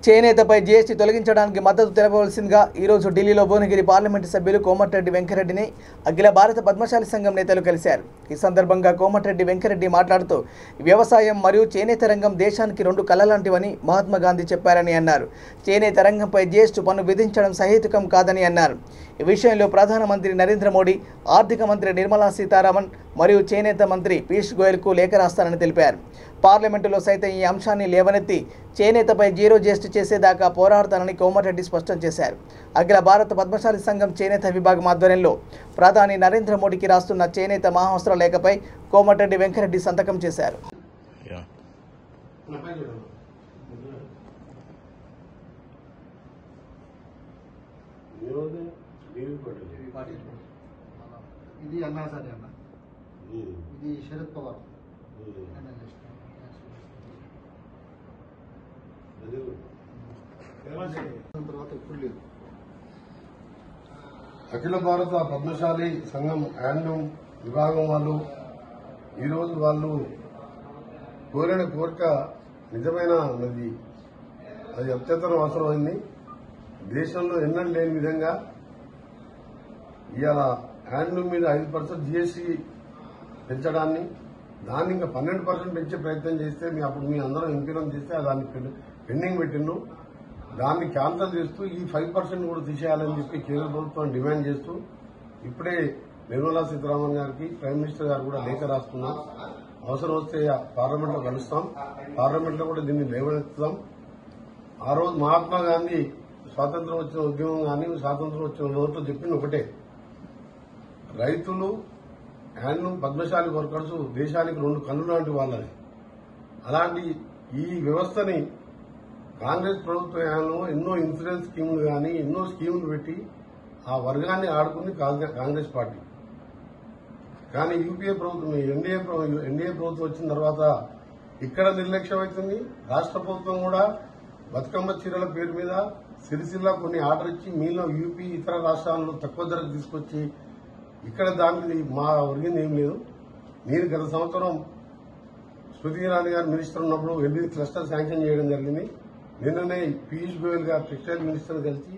చేనేతపై GST తొలగించడానికి మద్దతు తెలపవలసిందిగా ఈరోజు ఢిల్లీలో భువనగిరి పార్లమెంటు సభ్యులు కోమటిరెడ్డి వెంకరెడ్డిని అఖిల భారత పద్మశాలి సంఘం నేతలు కలిశారు. ఈ సందర్భంగా కోమటిరెడ్డి వెంకరెడ్డి మాట్లాడుతూ వ్యవసాయం మరియు చేనేత రంగం దేశానికి రెండు కళ్ళలాంటివని మహాత్మా గాంధీ చెప్పారని అన్నారు. చేనేత రంగంపై జీఎస్టీ పన్ను విధించడం సహేతుకం కాదని అన్నారు. ఈ విషయంలో ప్రధానమంత్రి నరేంద్ర మోడీ, ఆర్థిక మంత్రి నిర్మలా సీతారామన్ మరియు చేనేత మంత్రి పీయూష్ గోయల్కు లేఖ రాస్తారని తెలిపారు. పార్లమెంటులో సైతం ఈ అంశాన్ని లేవనెత్తి చేనేతపై జీరో జీఎస్టీ చేసేదాకా పోరాడతానని కోమటిరెడ్డి స్పష్టం చేశారు. అఖిల భారత పద్మశాలి సంఘం చేనేత విభాగం ఆధ్వర్యంలో ప్రధాని నరేంద్ర మోడీకి రాస్తున్న చేనేత మహావస్త్ర లేఖపై కోమటిరెడ్డి వెంకరెడ్డి సంతకం చేశారు. ఇది అన్నా సరే అన్న, ఇది శరద్ పవార్ తర్వాత ఇప్పుడు లేదు. అఖిల భారత పద్మశాలి సంఘం హ్యాండ్లూమ్ విభాగం వాళ్ళు ఈరోజు వాళ్ళు కోరిన కోరిక నిజమైన అది అత్యంత అవసరమైంది. దేశంలో ఎన్నడూ లేని విధంగా ఇవాళ హ్యాండ్లూమ్ మీద 5% జీఎస్టీ పెంచడాన్ని, దాన్ని ఇంకా 12% పెంచే ప్రయత్నం చేస్తే అప్పుడు మీ అందరం ఇంప్లిమెంట్ చేస్తే దాన్ని పెండింగ్ పెట్టిండ్రు. దాన్ని క్యాన్సల్ చేస్తూ ఈ 5% కూడా తీసేయాలని చెప్పి కేంద్ర ప్రభుత్వం డిమాండ్ చేస్తూ ఇప్పుడే నిర్మలా సీతారామన్ గారికి ప్రైమ్ మినిస్టర్ గారు కూడా లేఖ రాస్తున్నాం. అవసరం వస్తే పార్లమెంట్లో కలుస్తాం, పార్లమెంట్లో కూడా దీన్ని లేవనెత్తుతాం. ఆ రోజు మహాత్మా గాంధీ స్వాతంత్రం వచ్చిన ఉద్యమం కానీ స్వాతంత్రం వచ్చిన రోజుతో చెప్పింది ఒకటే, రైతులు హ్యాండ్లూమ్ పద్మశాలి వర్కర్స్ దేశానికి రెండు కన్ను లాంటి వాళ్ళని. అలాంటి ఈ వ్యవస్థని కాంగ్రెస్ ప్రభుత్వం ఎన్నో ఇన్సూరెన్స్ స్కీములు కానీ ఎన్నో స్కీములు పెట్టి ఆ వర్గాన్ని ఆడుకుంది కాంగ్రెస్ పార్టీ. కానీ యూపీఏ ప్రభుత్వం ఎన్డీఏ ప్రభుత్వం వచ్చిన తర్వాత ఇక్కడ నిర్లక్ష్యం అవుతుంది. రాష్ట్ర ప్రభుత్వం కూడా బతుకమ్మ చీరల పేరు మీద సిరిసిల్ల కొన్ని ఆర్డర్ ఇచ్చి మీలో యూపీ ఇతర రాష్ట్రాల్లో తక్కువ ధరకు తీసుకొచ్చి ఇక్కడ దానికి మా ఒరిగింది ఏం లేదు. నేను గత సంవత్సరం స్మృతి ఇరానీ గారు మినిస్టర్ ఉన్నప్పుడు 8 క్లస్టర్ శాంక్షన్ చేయడం జరిగింది. నిన్ననే పీయూష్ గోయల్ గారు టెక్స్టైల్ మినిస్టర్ కలిసి